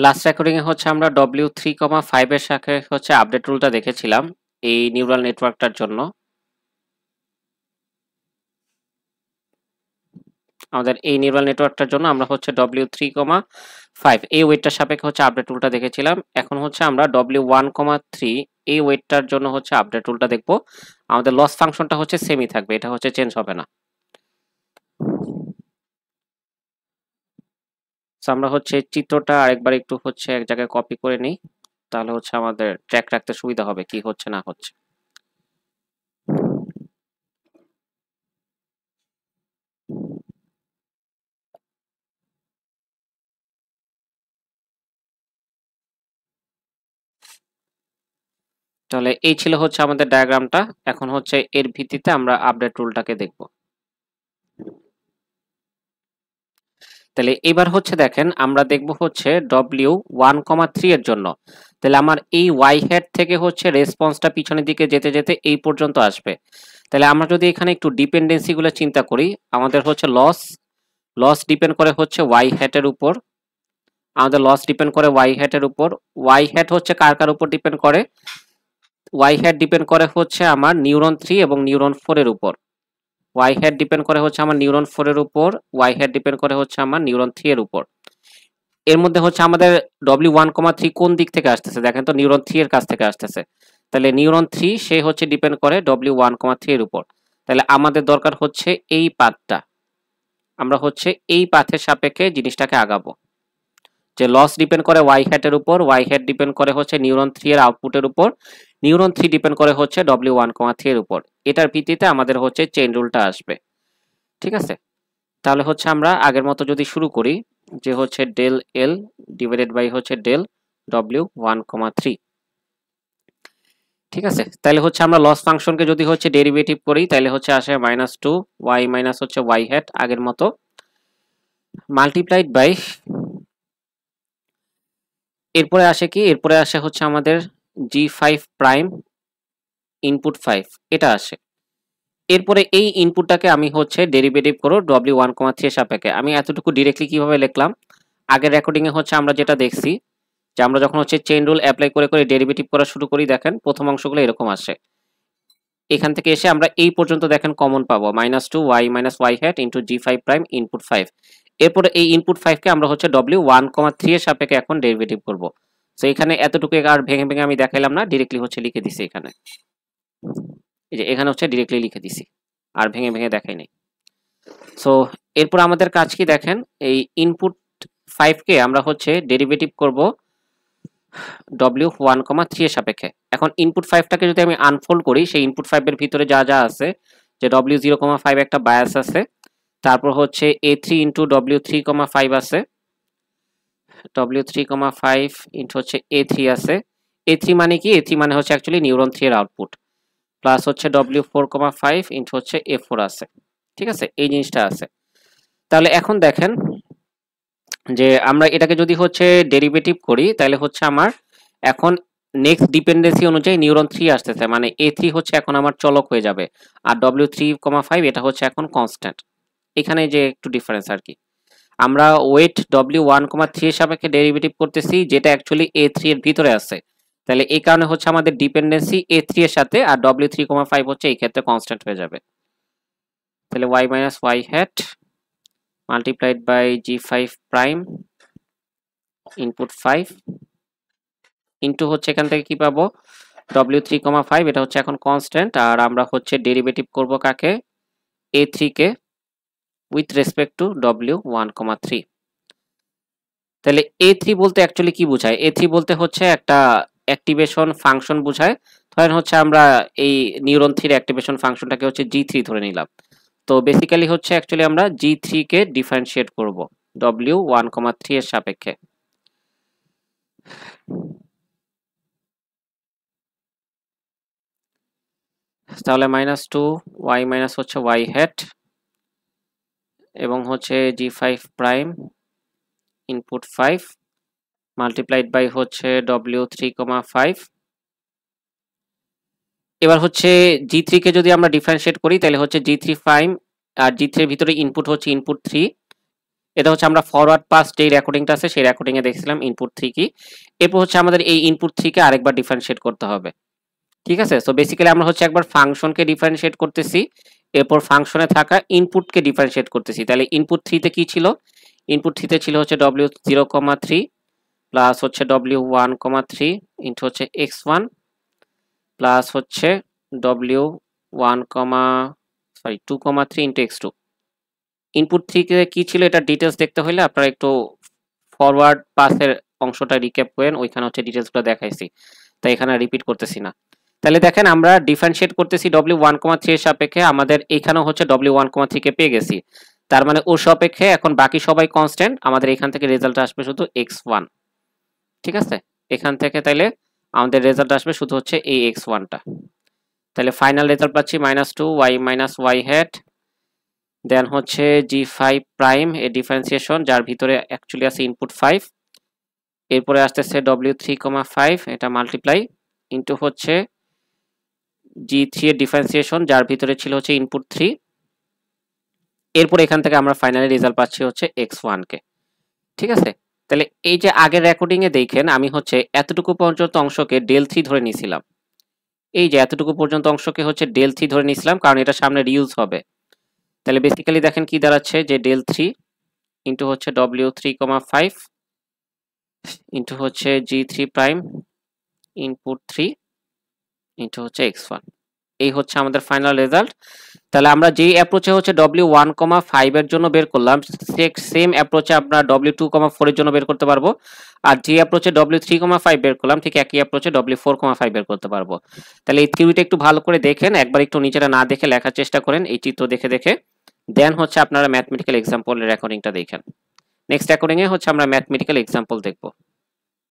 Last recording এ হচ্ছে আমরা W3,5 এর সাথে হচ্ছে আপডেট রুলটা দেখেছিলাম এই নিউরাল নেটওয়ার্কটার জন্য। আমাদের এই নিউরাল নেটওয়ার্কটার জন্য আমরা হচ্ছে W3,5 এই ওয়েটটার সাপেক্ষে হচ্ছে আপডেট রুলটা দেখেছিলাম। এখন হচ্ছে আমরা W1,3 এই ওয়েটটার জন্য হচ্ছে আপডেট রুলটা দেখব। আমাদের লস ফাংশনটা হচ্ছে সেমই থাকবে, এটা হচ্ছে চেঞ্জ হবে না। আমরা হচ্ছে চিত্রটা আরেকবার একটু হচ্ছে এক জায়গায় কপি করে নিই, তাহলে হচ্ছে আমাদের ট্র্যাক রাখতে সুবিধা হবে কি হচ্ছে না হচ্ছে। তাহলে এই ছিল হচ্ছে আমাদের ডায়াগ্রামটা। এখন হচ্ছে এর ভিত্তিতে আমরা আপডেট রুলটাকে দেখব। তাহলে এবার হচ্ছে দেখেন আমরা দেখব হচ্ছে W1,3 এর জন্য। তাহলে আমার এই ওয়াই হেড থেকে হচ্ছে রেসপন্সটা পিছনের দিকে যেতে যেতে এই পর্যন্ত আসবে। তাহলে আমরা যদি এখানে একটু ডিপেন্ডেন্সি গুলো চিন্তা করি, আমাদের হচ্ছে লস ডিপেন্ড করে হচ্ছে ওয়াই হেডের উপর। আমাদের লস ডিপেন্ড করে ওয়াই হেডের উপর। ওয়াই হেড হচ্ছে কার কার উপর ডিপেন্ড করে? ওয়াই হেড ডিপেন্ড করে হচ্ছে আমার নিউরন 3 এবং নিউরন 4 এর উপর। ওয়াই হেড ডিপেন্ড করে হচ্ছে আমার নিউরন 4 এর উপর, ওয়াই হেড ডিপেন্ড করে হচ্ছে আমার নিউরন 3 এর উপর। এর মধ্যে হচ্ছে আমাদের W1,3 কোন দিক থেকে আসতেছে দেখেন তো, নিউরন 3 এর কাছ থেকে আসতেছে। তাহলে নিউরন 3 সে হচ্ছে ডিপেন্ড করে W1,3 এর উপর। তাহলে আমাদের দরকার হচ্ছে এই পাথটা, আমরা হচ্ছে এই পাথের সাপেক্ষে জিনিসটাকে আগাবো। যে লস ডিপেন্ড করে ওয়াই হেডের উপর, ওয়াই হেড ডিপেন্ড করে হচ্ছে নিউরন 3 এর আউটপুটের উপর, নিউরন 3 ডিপেন্ড করে হচ্ছে W1,3 এর উপর। এটার ভিত্তিতে আমাদের হচ্ছে চেইন রুলটা আসবে। ঠিক আছে, তাহলে হচ্ছে আমরা আগের মতো যদি শুরু করি যে হচ্ছে ডেল এল ডিভাইডেড বাই হচ্ছে ডেল W1,3। ঠিক আছে, তাহলে হচ্ছে আমরা লস ফাংশনকে যদি হচ্ছে ডেরিভেটিভ করি তাহলে হচ্ছে আসে -2 y মাইনাস হচ্ছে y হ্যাট আগের মতো মাল্টিপ্লাইড বাই, এরপরে আসে কি, এরপরে আসে হচ্ছে আমাদের G5 প্রাইম ইনপুট 5 এটা আসে। এরপরে এই ইনপুটটাকে আমি হচ্ছে ডেরিভেটিভ করব W1,3 এর সাপেক্ষে। আমি এতটুকু ডিরেক্টলি কিভাবে লিখলাম, আগের রেকর্ডিং এ হচ্ছে আমরা যেটা দেখছি যে আমরা যখন হচ্ছে চেইন রুল অ্যাপ্লাই করে করে ডেরিভেটিভ করা শুরু করি, দেখেন প্রথম অংশগুলো এরকম আসে। এখান থেকে এসে আমরা এই পর্যন্ত দেখেন কমন পাবো -2 y minus y hat into G5 prime input 5। এরপরে এই ইনপুট 5 কে আমরা হচ্ছে W1,3 এর সাপেক্ষে এখন ডেরিভেটিভ করব। সো এখানে এতটুকু আর ভেঙে ভেঙে আমি দেখাইলাম না, ডিরেক্টলি হচ্ছে লিখে দিছি এখানে। এই যে এখানে হচ্ছে ডিরেক্টলি লিখে দিছি, আর ভেঙে ভেঙে দেখাই নাই। সো এরপর আমাদের কাজ কি দেখেন, এই ইনপুট 5 কে আমরা হচ্ছে ডেরিভেটিভ করব W1,3 এর সাপেক্ষে। এখন ইনপুট 5 টাকে যদি আমি আনফোল্ড করি, সেই ইনপুট 5 এর ভিতরে যা যা আছে, যে W0,5 একটা বায়াস আছে, তারপর হচ্ছে A3 ইনটু W3,5 আছে, W3,5 ইনটু হচ্ছে A3 আছে। A3 মানে কি? A3 মানে হচ্ছে অ্যাকচুয়ালি নিউরন 3 এর আউটপুট, প্লাস হচ্ছে W4,5 ইনটু হচ্ছে A4 আছে। ঠিক আছে, এই জিনিসটা আছে। তাহলে এখন দেখেন যে আমরা এটাকে যদি হচ্ছে ডেরিভেটিভ করি তাহলে হচ্ছে আমার এখন নেক্সট ডিপেন্ডেন্সি অনুযায়ী নিউরন 3 আসতেছে, মানে A3 হচ্ছে এখন আমার চলক হয়ে যাবে, আর W3,5 এটা হচ্ছে এখন কনস্ট্যান্ট। এখানে যে একটু ডিফারেন্স আর কি, আমরা ওয়েট W1,3 এর সাপেক্ষে ডেরিভেটিভ করতেছি যেটা অ্যাকচুয়ালি A3 এর ভিতরে আছে। তাহলে এই কারণে হচ্ছে আমাদের ডিপেন্ডেন্সি A3 এর সাথে, আর W3,5 হচ্ছে এই ক্ষেত্রে কনস্ট্যান্ট হয়ে যাবে। তাহলে y minus y hat multiplied by G5 prime input 5 into হচ্ছে এখান থেকে কি পাবো W3,5 এটা হচ্ছে এখন কনস্ট্যান্ট, আর আমরা হচ্ছে ডেরিভেটিভ করব কাকে, A3 K with respect to W1,3। তাহলে A3 বলতে অ্যাকচুয়ালি কি বোঝায়? A3 বলতে হচ্ছে একটা অ্যাক্টিভেশন ফাংশন বোঝায়। ধরেন হচ্ছে আমরা এই নিউরন 3 এর অ্যাক্টিভেশন ফাংশনটাকে হচ্ছে G3 ধরে নিলাম। তো বেসিক্যালি হচ্ছে অ্যাকচুয়ালি আমরা G3 কে ডিফারেন্সিয়েট করব W1,3 এর সাপেক্ষে। তাহলে -2 y মাইনাস হচ্ছে y হ্যাট এবং হচ্ছে G5 prime input 5 multiplied by হচ্ছে W3,5। এবার হচ্ছে G3 কে যদি আমরা ডিফারেন্সিয়েট করি তাহলে হচ্ছে G3 প্রাইম, আর G3 এর ভিতরে ইনপুট হচ্ছে ইনপুট 3, এটা হচ্ছে আমরা ফরওয়ার্ড পাস যে রেকর্ডিংটা আছে সেই রেকর্ডিং এ দেখছিলাম ইনপুট 3 কি। এরপর হচ্ছে আমাদের এই ইনপুট 3 কে আরেকবার ডিফারেন্সিয়েট করতে হবে। ঠিক আছে, সো বেসিক্যালি আমরা হচ্ছে একবার ফাংশনকে ডিফারেন্সিয়েট করতেছি, এরপর ফাংশনে থাকা ইনপুটকে ডিফারেন্সিয়েট করতেছি। তাহলে ইনপুট 3 তে কি ছিল? ইনপুট 3 তে ছিল হচ্ছে w0,3 প্লাস হচ্ছে w1,3 ইনটু হচ্ছে x1 প্লাস হচ্ছে w1, 2,3 ইনটু x2। ইনপুট 3 কে কি ছিল এটা ডিটেইলস দেখতে হলে আপনারা একটু ফরওয়ার্ড পাসের অংশটা রিক্যাপ করেন, ওইখানে হচ্ছে ডিটেইলসগুলো দেখাইছি, তাই এখানে রিপিট করতেছি না। তাহলে দেখেন আমরা ডিফারেন্সিয়েট করতেছি w1,3 এর সাপেক্ষে, আমাদের এখানেও হচ্ছে w1,3 কে পেয়ে গেছি। তার মানে ওর সাপেক্ষে এখন বাকি সবাই কনস্ট্যান্ট, আমাদের এখান থেকে রেজাল্ট আসবে শুধু x1। ঠিক আছে, এখান থেকে তাইলে আমাদের রেজাল্ট আসবে শুধু হচ্ছে এই x1টা। তাহলে ফাইনাল রেজাল্ট পাচ্ছি -2y - y hat, দেন হচ্ছে g5 প্রাইম এর ডিফারেন্সিয়েশন যার ভিতরে অ্যাকচুয়ালি আছে ইনপুট 5, এরপরে আসতেছে w3,5 এটা মাল্টিপ্লাই ইনটু হচ্ছে g3 এর ডিফারেন্সিয়েশন যার ভিতরে ছিল হচ্ছে ইনপুট 3, এরপর এখান থেকে আমরা ফাইনালি রেজাল্ট পাচ্ছি হচ্ছে x1 কে। ঠিক আছে, তাহলে এই যে আগের রেকর্ডিং এ দেখেন আমি হচ্ছে এতটুকু পর্যন্ত অংশকে del3 ধরে নিয়েছিলাম, এই যে এতটুকু পর্যন্ত অংশকে হচ্ছে del3 ধরে নিয়েছিলাম কারণ এটা সামনে রিউজ হবে। তাহলে বেসিক্যালি দেখেন কি দাঁড়াচ্ছে যে del3 ইনটু হচ্ছে w3,5 ইনটু হচ্ছে g3 প্রাইম ইনপুট 3 ইনটু হচ্ছে x1, এই হচ্ছে আমাদের ফাইনাল রেজাল্ট। তাহলে আমরা যেই অ্যাপ্রোচে হচ্ছে w1,5 এর জন্য বের করলাম সেম অ্যাপ্রোচে আমরা w2,4 এর জন্য বের করতে পারবো, আর যে অ্যাপ্রোচে w3,5 বের করলাম ঠিক একই অ্যাপ্রোচে w4,5 বের করতে পারবো। তাহলে এই থিওরিটা একটু ভালো করে দেখেন, একবার একটু নিচেটা না দেখে লেখার চেষ্টা করেন এই চিত্র দেখে দেখে, দেন হচ্ছে আপনারা ম্যাথমেটিক্যাল এক্সাম্পল রেকর্ডিংটা দেখেন। নেক্সট রেকর্ডিং এ হচ্ছে আমরা ম্যাথমেটিক্যাল এক্সাম্পল দেখবো।